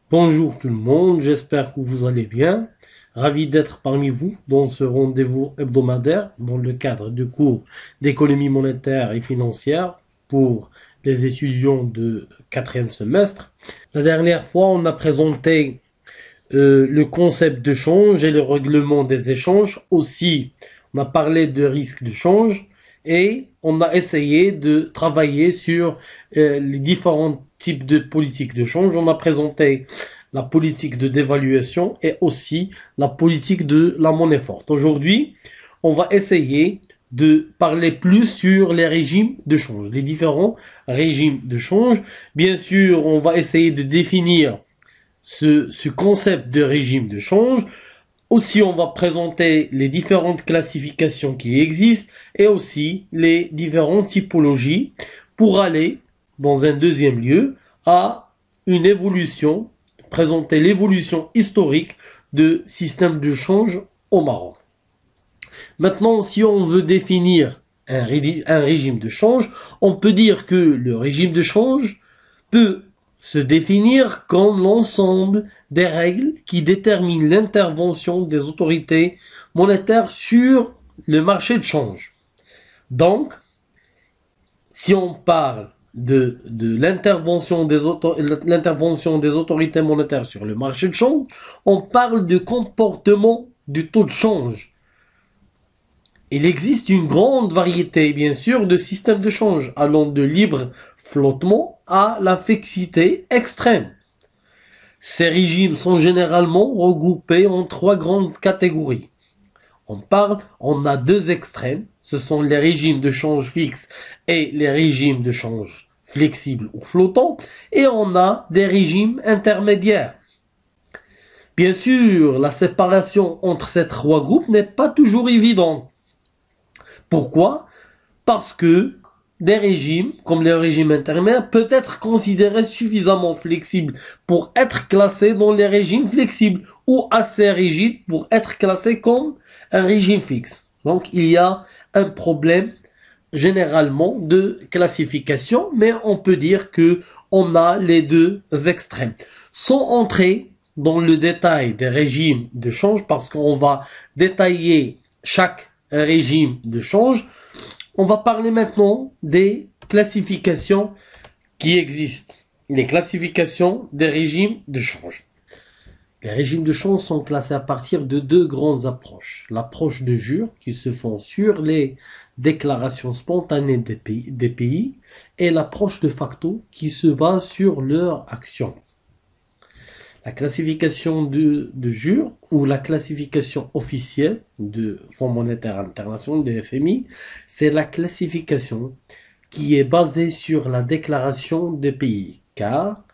Bonjour tout le monde, j'espère que vous allez bien. Ravi d'être parmi vous dans ce rendez-vous hebdomadaire dans le cadre de cours d'économie monétaire et financière pour les étudiants de quatrième semestre. La dernière fois, on a présenté le concept de change et le règlement des échanges. Aussi, on a parlé de risque de change et on a essayé de travailler sur les différents types de politiques de change. On a présenté la politique de dévaluation et aussi la politique de la monnaie forte. Aujourd'hui, on va essayer de parler plus sur les régimes de change, les différents régimes de change. Bien sûr, on va essayer de définir ce concept de régime de change. Aussi, on va présenter les différentes classifications qui existent et aussi les différentes typologies pour aller, dans un deuxième lieu, à une évolution, présenter l'évolution historique de système de change au Maroc. Maintenant, si on veut définir un régime de change, on peut dire que le régime de change peut se définir comme l'ensemble des règles qui déterminent l'intervention des autorités monétaires sur le marché de change. Donc, si on parle de l'intervention des autorités monétaires sur le marché de change, on parle de comportement du taux de change. Il existe une grande variété, bien sûr, de systèmes de change, allant de libre flottement à la fixité extrême. Ces régimes sont généralement regroupés en trois grandes catégories. On a deux extrêmes, ce sont les régimes de change fixe et les régimes de change flexibles ou flottants, et on a des régimes intermédiaires. Bien sûr, la séparation entre ces trois groupes n'est pas toujours évidente. Pourquoi? Parce que des régimes, comme les régimes intermédiaires, peuvent être considérés suffisamment flexibles pour être classés dans les régimes flexibles ou assez rigides pour être classés comme un régime fixe. Donc, il y a un problème généralement de classification, mais on peut dire que on a les deux extrêmes. Sans entrer dans le détail des régimes de change, parce qu'on va détailler chaque régime de change, on va parler maintenant des classifications qui existent. Les classifications des régimes de change. Les régimes de change sont classés à partir de deux grandes approches. L'approche de jure qui se font sur les déclarations spontanées des pays et l'approche de facto qui se base sur leur action. La classification de jure ou la classification officielle de Fonds monétaire international, de FMI, c'est la classification qui est basée sur la déclaration des pays, car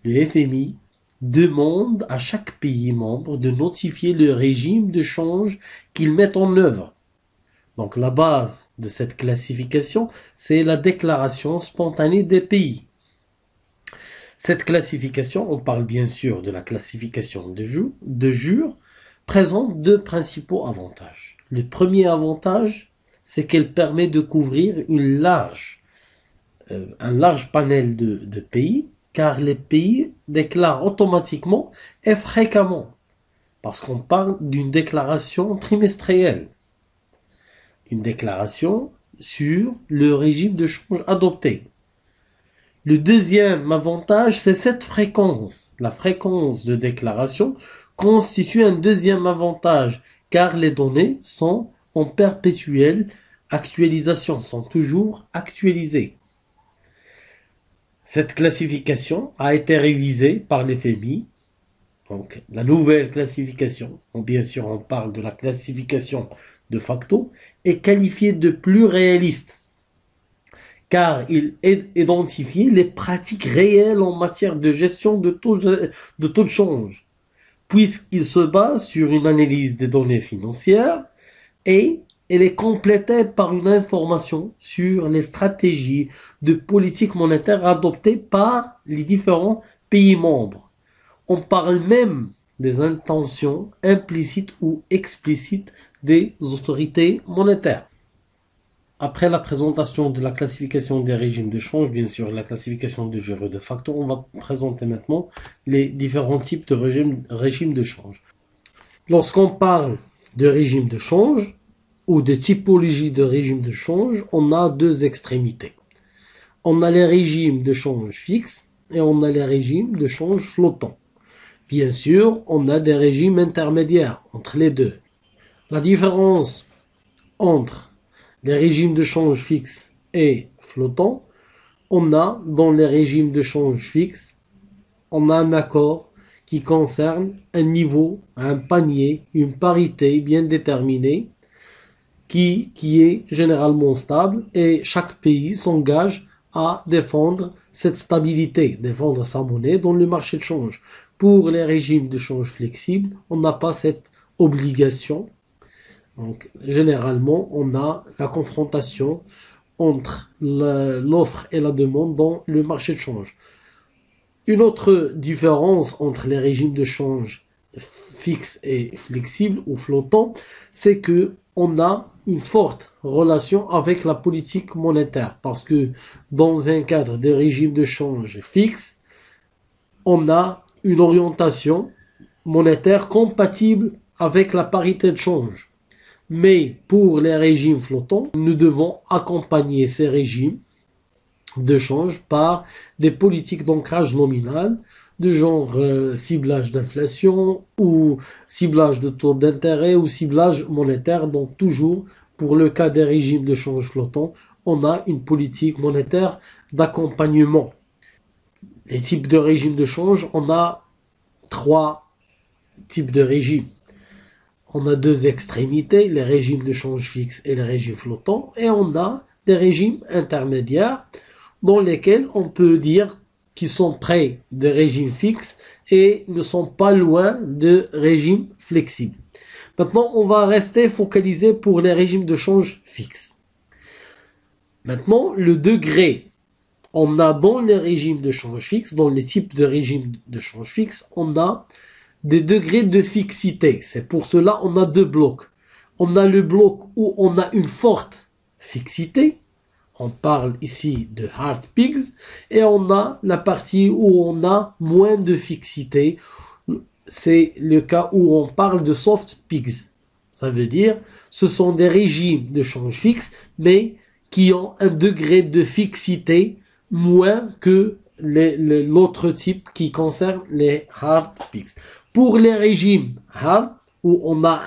le FMI demande à chaque pays membre de notifier le régime de change qu'il met en œuvre. Donc la base de cette classification, c'est la déclaration spontanée des pays. Cette classification, on parle bien sûr de la classification de jure, présente deux principaux avantages. Le premier avantage, c'est qu'elle permet de couvrir un large panel de pays, car les pays déclarent automatiquement et fréquemment, parce qu'on parle d'une déclaration trimestrielle, une déclaration sur le régime de change adopté. Le deuxième avantage, c'est cette fréquence. La fréquence de déclaration constitue un deuxième avantage, car les données sont en perpétuelle actualisation, sont toujours actualisées. Cette classification a été révisée par l'FMI. Donc, la nouvelle classification, bien sûr on parle de la classification de facto, est qualifiée de plus réaliste, car il identifie les pratiques réelles en matière de gestion de taux de change, puisqu'il se base sur une analyse des données financières et elle est complétée par une information sur les stratégies de politique monétaire adoptées par les différents pays membres. On parle même des intentions implicites ou explicites des autorités monétaires. Après la présentation de la classification des régimes de change, bien sûr, la classification de jurés de facto, on va présenter maintenant les différents types de régimes de change. Lorsqu'on parle de régime de change ou de typologie de régime de change, on a deux extrémités. On a les régimes de change fixes et on a les régimes de change flottants. Bien sûr, on a des régimes intermédiaires entre les deux. La différence entre les régimes de change fixes et flottants, on a dans les régimes de change fixes, on a un accord qui concerne un niveau, un panier, une parité bien déterminée qui est généralement stable et chaque pays s'engage à défendre cette stabilité, défendre sa monnaie dans le marché de change. Pour les régimes de change flexibles, on n'a pas cette obligation. Donc, généralement, on a la confrontation entre l'offre et la demande dans le marché de change. Une autre différence entre les régimes de change fixes et flexibles ou flottants, c'est que on a une forte relation avec la politique monétaire parce que dans un cadre de régime de change fixe, on a une orientation monétaire compatible avec la parité de change. Mais pour les régimes flottants, nous devons accompagner ces régimes de change par des politiques d'ancrage nominal de genre ciblage d'inflation ou ciblage de taux d'intérêt ou ciblage monétaire. Donc toujours pour le cas des régimes de change flottants, on a une politique monétaire d'accompagnement. Les types de régimes de change, on a trois types de régimes. On a deux extrémités, les régimes de change fixe et les régimes flottants, et on a des régimes intermédiaires dans lesquels on peut dire qu'ils sont près des régimes fixes et ne sont pas loin de régimes flexibles. Maintenant, on va rester focalisé pour les régimes de change fixes. Maintenant, le degré, on a dans les régimes de change fixe, dans les types de régimes de change fixe, on a des degrés de fixité. C'est pour cela qu'on a deux blocs. On a le bloc où on a une forte fixité. On parle ici de hard pegs. Et on a la partie où on a moins de fixité. C'est le cas où on parle de soft pegs. Ça veut dire, ce sont des régimes de change fixe, mais qui ont un degré de fixité moins que l'autre type qui concerne les hard pegs. Pour les régimes hard, où on a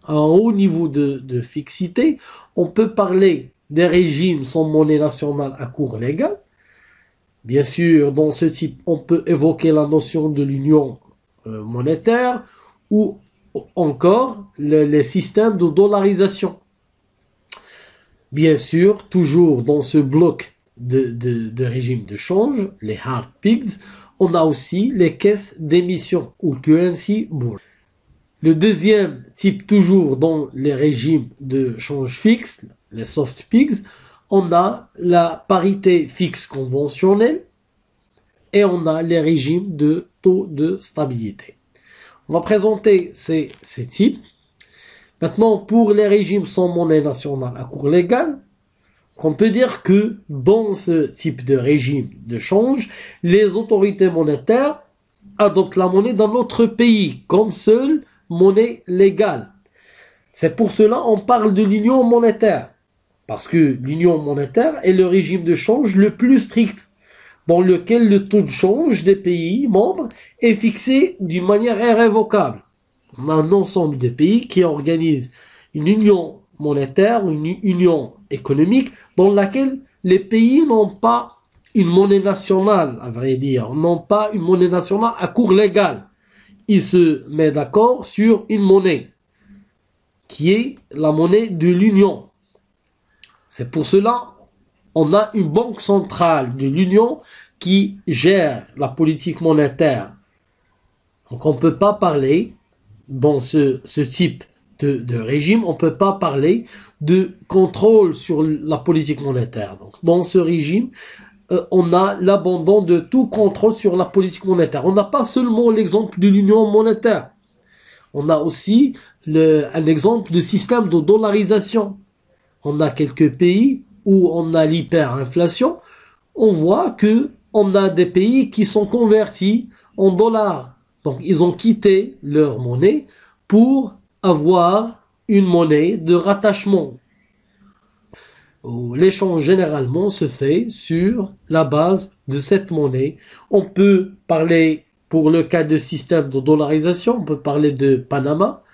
un haut niveau de fixité, on peut parler des régimes sans monnaie nationale à cours légal. Bien sûr, dans ce type, on peut évoquer la notion de l'union monétaire ou encore les systèmes de dollarisation. Bien sûr, toujours dans ce bloc de régime de change, les hard pegs, on a aussi les caisses d'émission ou currency board. Le deuxième type, toujours dans les régimes de change fixe, les soft pegs, on a la parité fixe conventionnelle et on a les régimes de taux de stabilité. On va présenter ces types. Maintenant, pour les régimes sans monnaie nationale à cours légal, on peut dire que dans ce type de régime de change, les autorités monétaires adoptent la monnaie d'un autre pays comme seule monnaie légale. C'est pour cela qu'on parle de l'union monétaire. Parce que l'union monétaire est le régime de change le plus strict, dans lequel le taux de change des pays membres est fixé d'une manière irrévocable. On a un ensemble de pays qui organisent une union monétaire, une union économique, dans laquelle les pays n'ont pas une monnaie nationale, à vrai dire, n'ont pas une monnaie nationale à cours légal. Ils se mettent d'accord sur une monnaie, qui est la monnaie de l'union. C'est pour cela on a une banque centrale de l'Union qui gère la politique monétaire. Donc on ne peut pas parler, dans ce type de régime, on ne peut pas parler de contrôle sur la politique monétaire. Donc dans ce régime, on a l'abandon de tout contrôle sur la politique monétaire. On n'a pas seulement l'exemple de l'union monétaire. On a aussi un exemple de système de dollarisation. on a quelques pays où on a l'hyperinflation, on voit que on a des pays qui sont convertis en dollars. Donc, ils ont quitté leur monnaie pour avoir une monnaie de rattachement. L'échange généralement se fait sur la base de cette monnaie. On peut parler, pour le cas de système de dollarisation, on peut parler de Panama.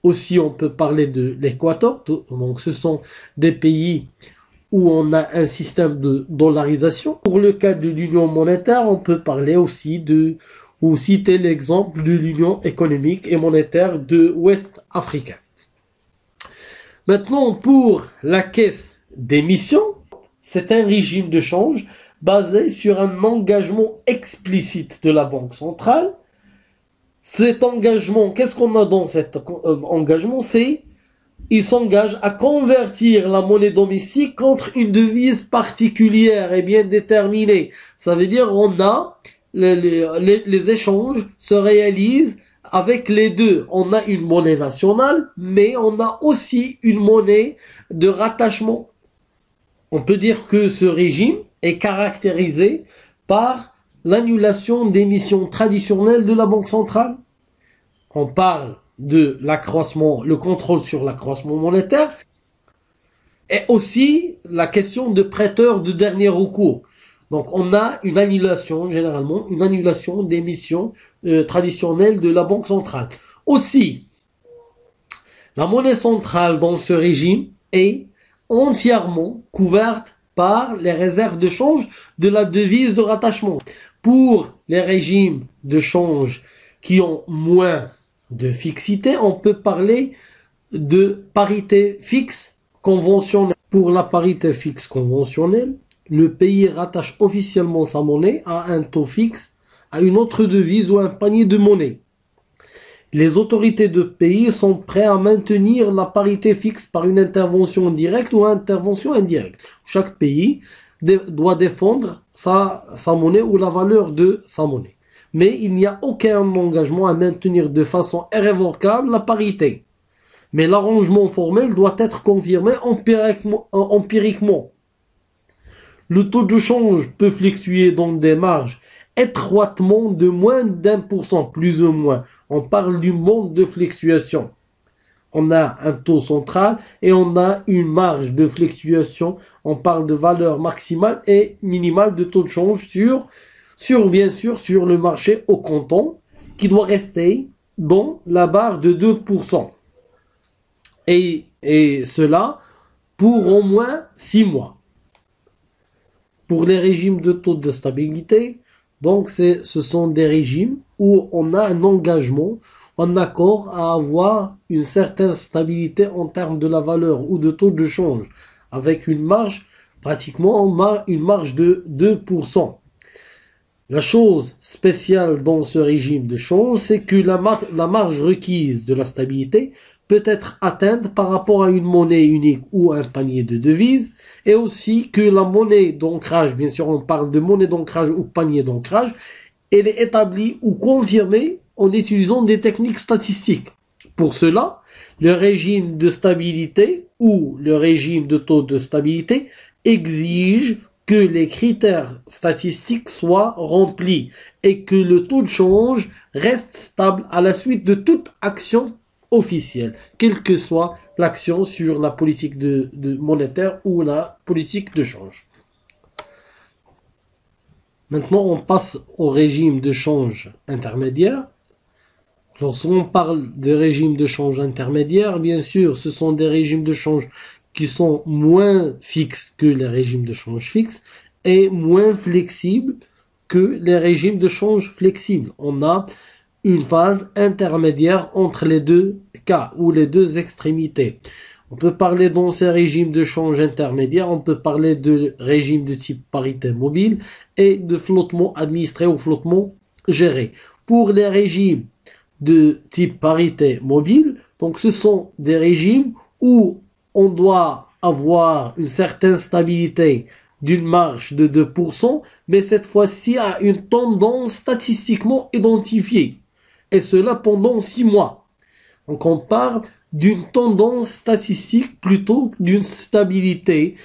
Aussi, on peut parler de l'Équateur. Donc, ce sont des pays où on a un système de dollarisation. Pour le cas de l'union monétaire, on peut parler aussi ou citer l'exemple de l'union économique et monétaire de l'Ouest africain. Maintenant, pour la caisse d'émission, c'est un régime de change basé sur un engagement explicite de la Banque centrale. Cet engagement, qu'est-ce qu'on a dans cet engagement? Il s'engage à convertir la monnaie domestique contre une devise particulière et bien déterminée. Ça veut dire on a les échanges se réalisent avec les deux. On a une monnaie nationale, mais on a aussi une monnaie de rattachement. On peut dire que ce régime est caractérisé par l'annulation des missions traditionnelles de la Banque centrale. On parle de l'accroissement, le contrôle sur l'accroissement monétaire, et aussi la question de prêteurs de dernier recours. Donc on a une annulation, généralement, une annulation des missions traditionnelles de la Banque centrale. Aussi, la monnaie centrale dans ce régime est entièrement couverte par les réserves de change de la devise de rattachement. Pour les régimes de change qui ont moins de fixité, on peut parler de parité fixe conventionnelle. Pour la parité fixe conventionnelle, le pays rattache officiellement sa monnaie à un taux fixe, à une autre devise ou un panier de monnaie. Les autorités de pays sont prêtes à maintenir la parité fixe par une intervention directe ou intervention indirecte. Chaque pays doit défendre sa monnaie ou la valeur de sa monnaie. Mais il n'y a aucun engagement à maintenir de façon irrévocable la parité. Mais l'arrangement formel doit être confirmé empiriquement. Le taux de change peut fluctuer dans des marges étroitement de moins d'1%, plus ou moins. On parle du monde de fluctuation. On a un taux central et on a une marge de fluctuation. On parle de valeur maximale et minimale de taux de change bien sûr, sur le marché au comptant, qui doit rester dans la barre de 2%. Et cela pour au moins 6 mois. Pour les régimes de taux de stabilité, donc ce sont des régimes où on a un engagement, un accord à avoir une certaine stabilité en termes de la valeur ou de taux de change, avec une marge, pratiquement une marge de 2%. La chose spéciale dans ce régime de change, c'est que la marge requise de la stabilité peut être atteinte par rapport à une monnaie unique ou un panier de devises, et aussi que la monnaie d'ancrage, bien sûr on parle de monnaie d'ancrage ou panier d'ancrage, elle est établie ou confirmée en utilisant des techniques statistiques. Pour cela, le régime de stabilité ou le régime de taux de stabilité exige que les critères statistiques soient remplis et que le taux de change reste stable à la suite de toute action officielle, quelle que soit l'action sur la politique de monétaire ou la politique de change. Maintenant, on passe au régime de change intermédiaire. Lorsqu'on parle de régime de change intermédiaire, bien sûr, ce sont des régimes de change qui sont moins fixes que les régimes de change fixes et moins flexibles que les régimes de change flexibles. On a une phase intermédiaire entre les deux cas ou les deux extrémités. On peut parler dans ces régimes de change intermédiaire, on peut parler de régime de type parité mobile et de flottement administré ou flottement géré. Pour les régimes de type parité mobile, donc ce sont des régimes où on doit avoir une certaine stabilité d'une marge de 2%, mais cette fois-ci à une tendance statistiquement identifiée. Et cela pendant 6 mois. Donc on parle d'une tendance statistique plutôt que d'une stabilité.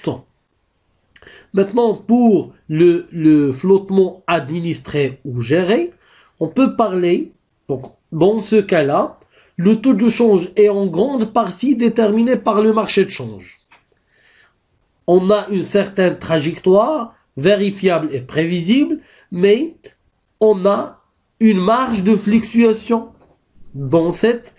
Maintenant, pour le flottement administré ou géré, on peut parler, donc dans ce cas-là, le taux de change est en grande partie déterminé par le marché de change. On a une certaine trajectoire vérifiable et prévisible, mais on a une marge de fluctuation dans cette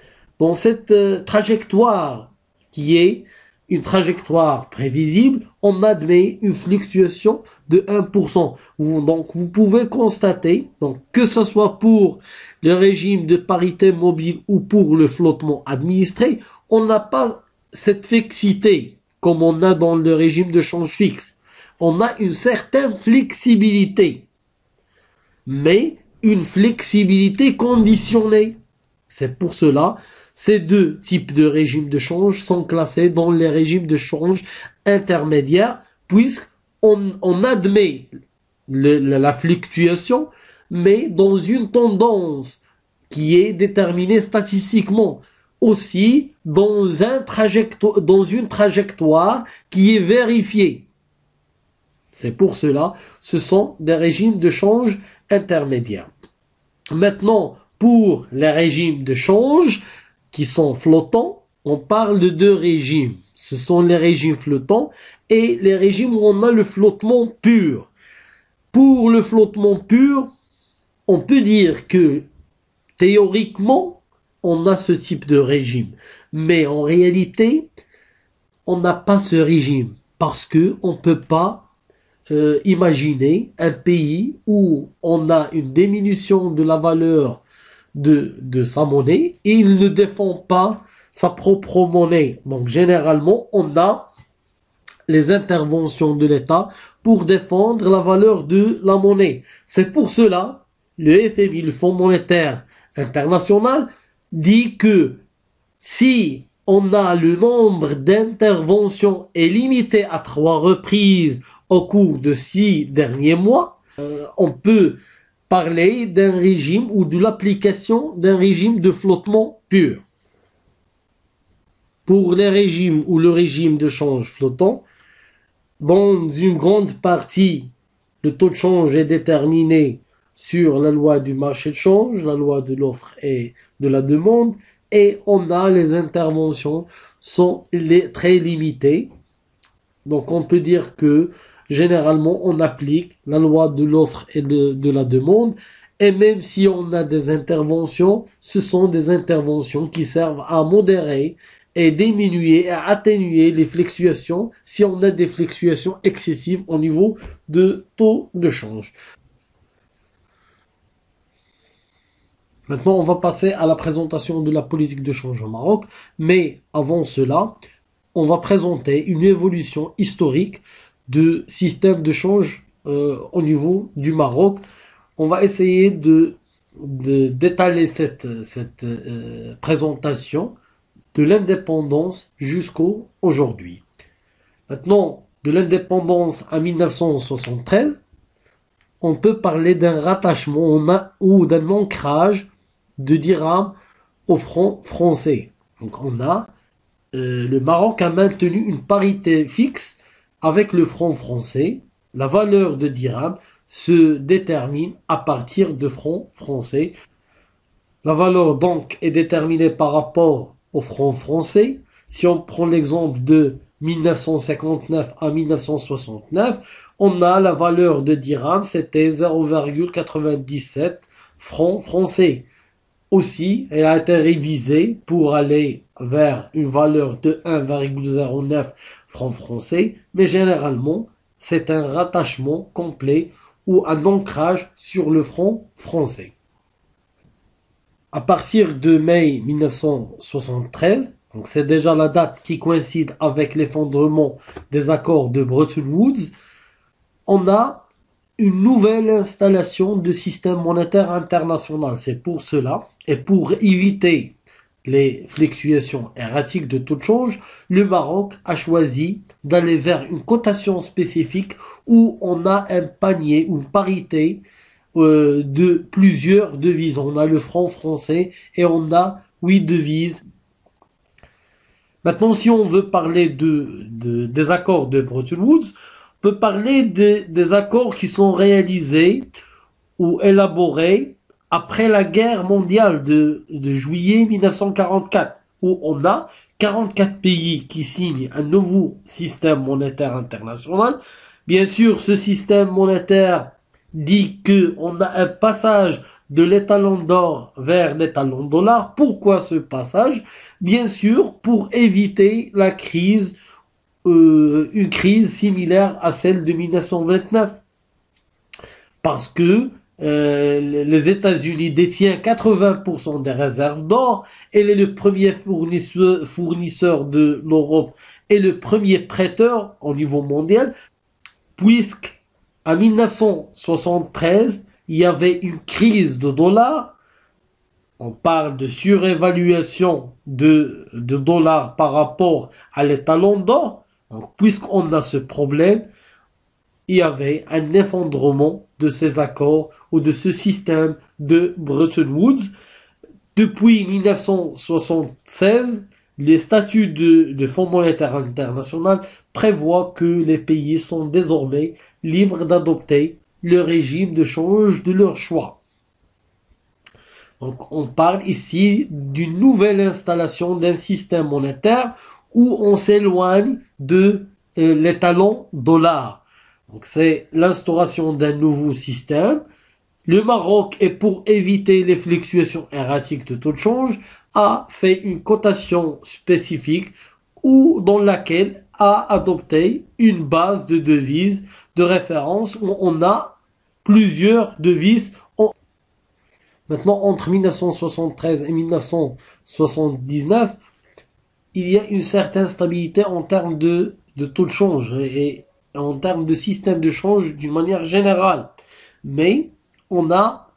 trajectoire qui est une trajectoire prévisible. On admet une fluctuation de 1%. Donc vous pouvez constater, donc, que ce soit pour le régime de parité mobile ou pour le flottement administré, on n'a pas cette fixité comme on a dans le régime de change fixe. On a une certaine flexibilité, mais une flexibilité conditionnée. C'est pour cela, ces deux types de régimes de change sont classés dans les régimes de change intermédiaires, puisqu'on admet la fluctuation, mais dans une tendance qui est déterminée statistiquement, aussi dans une trajectoire qui est vérifiée. C'est pour cela, ce sont des régimes de change intermédiaires. Maintenant, pour les régimes de change qui sont flottants, on parle de deux régimes. Ce sont les régimes flottants et les régimes où on a le flottement pur. Pour le flottement pur, on peut dire que théoriquement, on a ce type de régime. Mais en réalité, on n'a pas ce régime parce que on peut pas imaginer un pays où on a une diminution de la valeur de sa monnaie et il ne défend pas sa propre monnaie. Donc généralement, on a les interventions de l'État pour défendre la valeur de la monnaie. C'est pour cela, le FMI, le Fonds monétaire international, dit que si on a le nombre d'interventions est limité à 3 reprises au cours de 6 derniers mois, on peut parler d'un régime ou de l'application d'un régime de flottement pur. Pour les régimes ou le régime de change flottant, dans une grande partie, le taux de change est déterminé sur la loi du marché de change, la loi de l'offre et de la demande, et on a les interventions sont très limitées. Donc on peut dire que généralement on applique la loi de l'offre et de la demande, et même si on a des interventions, ce sont des interventions qui servent à modérer et diminuer et atténuer les fluctuations si on a des fluctuations excessives au niveau de taux de change. Maintenant, on va passer à la présentation de la politique de change au Maroc, mais avant cela, on va présenter une évolution historique de système de change au niveau du Maroc. On va essayer d'étaler cette présentation de l'indépendance jusqu'au aujourd'hui. Maintenant, de l'indépendance à 1973, on peut parler d'un rattachement ou d'un ancrage de dirham au franc français. Donc on a le Maroc a maintenu une parité fixe avec le franc français. La valeur de dirham se détermine à partir de francs français. La valeur donc est déterminée par rapport au franc français. Si on prend l'exemple de 1959 à 1969, on a la valeur de dirham, c'était 0,97 francs français. Aussi, elle a été révisée pour aller vers une valeur de 1,09 francs français, mais généralement, c'est un rattachement complet ou un ancrage sur le franc français. À partir de mai 1973, donc c'est déjà la date qui coïncide avec l'effondrement des accords de Bretton Woods, on a une nouvelle installation de système monétaire international. C'est pour cela, et pour éviter les fluctuations erratiques de taux de change, le Maroc a choisi d'aller vers une cotation spécifique où on a un panier ou une parité de plusieurs devises. On a le franc français et on a 8 devises. Maintenant, si on veut parler des accords de Bretton Woods, on peut parler des accords qui sont réalisés ou élaborés après la guerre mondiale de juillet 1944, où on a 44 pays qui signent un nouveau système monétaire international. Bien sûr, ce système monétaire dit qu'on a un passage de l'étalon d'or vers l'étalon dollar. Pourquoi ce passage? Bien sûr, pour éviter la crise, une crise similaire à celle de 1929. Parce que les États-Unis détiennent 80% des réserves d'or. Elle est le premier fournisseur de l'Europe et le premier prêteur au niveau mondial, puisque en 1973, il y avait une crise de dollars. On parle de surévaluation de dollars par rapport à l'étalon d'or. Donc, puisqu'on a ce problème, il y avait un effondrement de ces accords ou de ce système de Bretton Woods. Depuis 1976, les statuts de Fonds monétaire international prévoient que les pays sont désormais libres d'adopter le régime de change de leur choix. Donc on parle ici d'une nouvelle installation d'un système monétaire où on s'éloigne de l'étalon dollar. Donc c'est l'instauration d'un nouveau système. Le Maroc, et pour éviter les fluctuations erratiques de taux de change, a fait une cotation spécifique ou dans laquelle a adopté une base de devises de référence où on a plusieurs devises. Maintenant, entre 1973 et 1979, il y a une certaine stabilité en termes de taux de change et en termes de système de change d'une manière générale. Mais on a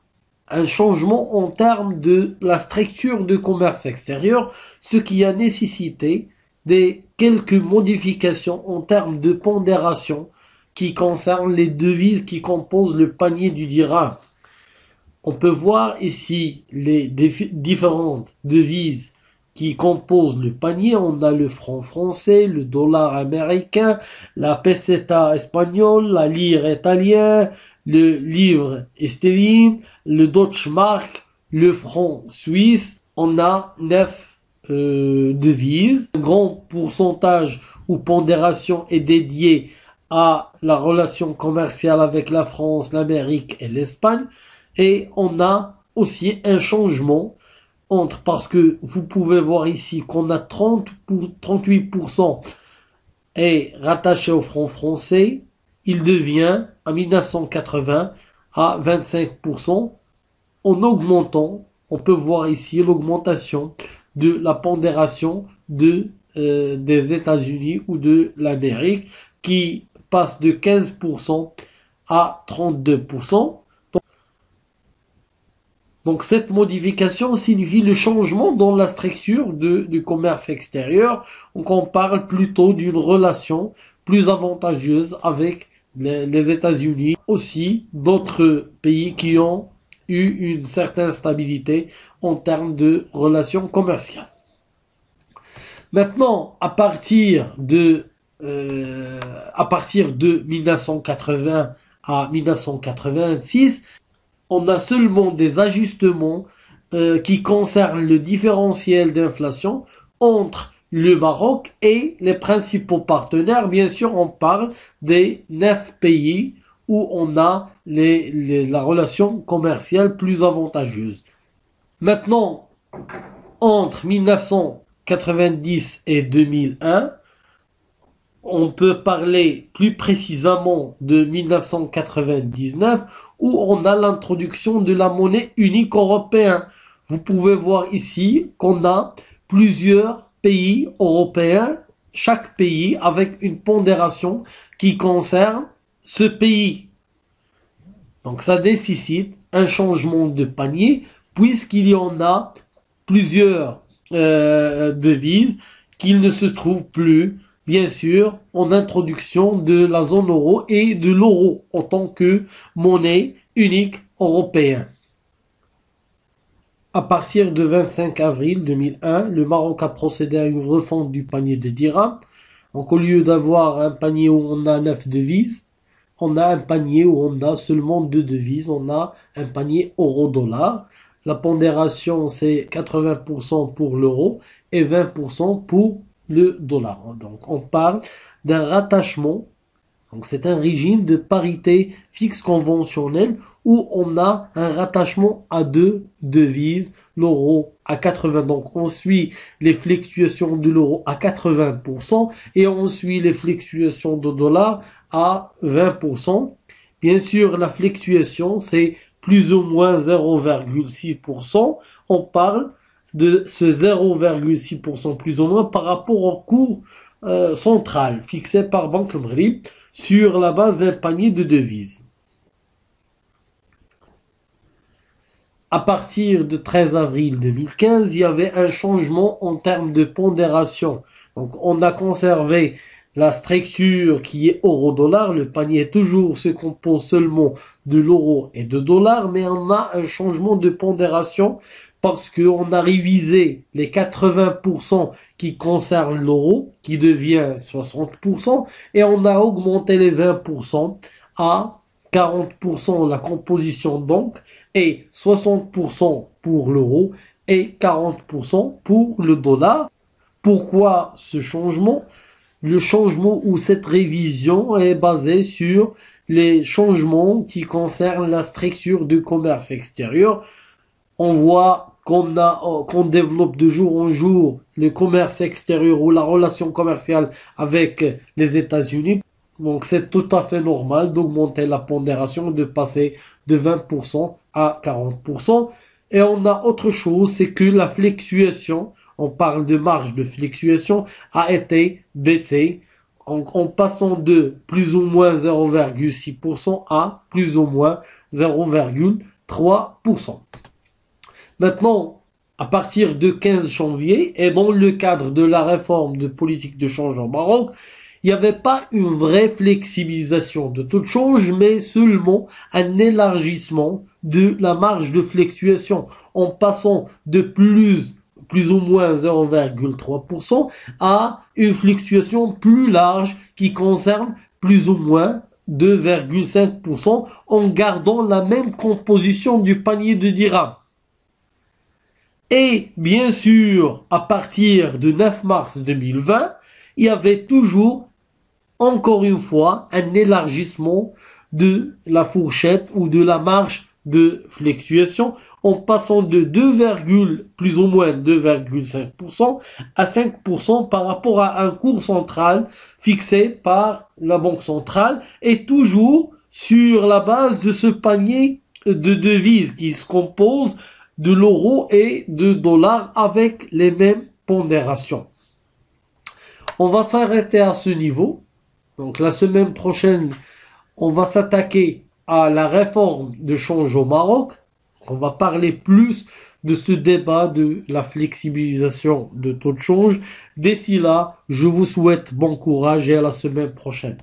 un changement en termes de la structure de commerce extérieur, ce qui a nécessité quelques modifications en termes de pondération qui concernent les devises qui composent le panier du dirham. On peut voir ici les différentes devises qui composent le panier. On a le franc français, le dollar américain, la peseta espagnole, la lire italienne, le livre sterling, le Deutsche Mark, le franc suisse. On a 9 devises. Un grand pourcentage ou pondération est dédié à la relation commerciale avec la France, l'Amérique et l'Espagne. Et on a aussi un changement parce que vous pouvez voir ici qu'on a 38% est rattaché au franc français. Il devient en 1980 à 25%. En augmentant, on peut voir ici l'augmentation de la pondération des États-Unis ou de l'Amérique qui passe de 15% à 32%. Donc cette modification signifie le changement dans la structure du commerce extérieur. Donc on parle plutôt d'une relation plus avantageuse avec les États-Unis, aussi d'autres pays qui ont eu une certaine stabilité en termes de relations commerciales. Maintenant, à partir de 1980 à 1986, on a seulement des ajustements qui concernent le différentiel d'inflation entre le Maroc et les principaux partenaires. Bien sûr, on parle des 9 pays où on a la relation commerciale plus avantageuse. Maintenant, entre 1990 et 2001, on peut parler plus précisément de 1999 où on a l'introduction de la monnaie unique européenne. Vous pouvez voir ici qu'on a plusieurs pays européens, chaque pays avec une pondération qui concerne ce pays. Donc ça nécessite un changement de panier puisqu'il y en a plusieurs devises qu'il ne se trouvent plus, bien sûr, en introduction de la zone euro et de l'euro en tant que monnaie unique européenne. À partir du 25 avril 2001, le Maroc a procédé à une refonte du panier de dirhams. Donc, au lieu d'avoir un panier où on a 9 devises, on a un panier où on a seulement 2 devises. On a un panier euro-dollar. La pondération, c'est 80% pour l'euro et 20% pour le dollar. Donc, on parle d'un rattachement. Donc, c'est un régime de parité fixe conventionnelle où on a un rattachement à deux devises, l'euro à 80. Donc, on suit les fluctuations de l'euro à 80% et on suit les fluctuations de dollar à 20%. Bien sûr, la fluctuation, c'est plus ou moins 0,6%. On parle de ce 0,6% plus ou moins par rapport au cours central fixé par Banque Maghrib sur la base d'un panier de devises. À partir du 13 avril 2015, il y avait un changement en termes de pondération. Donc, on a conservé la structure qui est euro-dollar. Le panier toujours se compose seulement de l'euro et de dollar, mais on a un changement de pondération parce qu'on a révisé les 80% qui concernent l'euro, qui devient 60%, et on a augmenté les 20% à 40% la composition donc, et 60% pour l'euro et 40% pour le dollar. Pourquoi ce changement? Le changement ou cette révision est basée sur les changements qui concernent la structure du commerce extérieur. On voit qu'on développe de jour en jour le commerce extérieur ou la relation commerciale avec les États-Unis. Donc c'est tout à fait normal d'augmenter la pondération, de passer de 20% à 40%. Et on a autre chose, c'est que la fluctuation, on parle de marge de fluctuation, a été baissée en passant de plus ou moins 0,6% à plus ou moins 0,3%. Maintenant, à partir de 15 janvier, et dans le cadre de la réforme de politique de change au Maroc, il n'y avait pas une vraie flexibilisation de taux de change, mais seulement un élargissement de la marge de fluctuation en passant de plus ou moins 0,3% à une fluctuation plus large qui concerne plus ou moins 2,5% en gardant la même composition du panier de dirhams. Et bien sûr, à partir du 9 mars 2020, il y avait toujours, encore une fois, un élargissement de la fourchette ou de la marge de fluctuation en passant de 2, plus ou moins 2,5% à 5% par rapport à un cours central fixé par la Banque centrale et toujours sur la base de ce panier de devises qui se compose de l'euro et de dollar avec les mêmes pondérations. On va s'arrêter à ce niveau. Donc la semaine prochaine, on va s'attaquer à la réforme de change au Maroc. On va parler plus de ce débat de la flexibilisation de taux de change. D'ici là, je vous souhaite bon courage et à la semaine prochaine.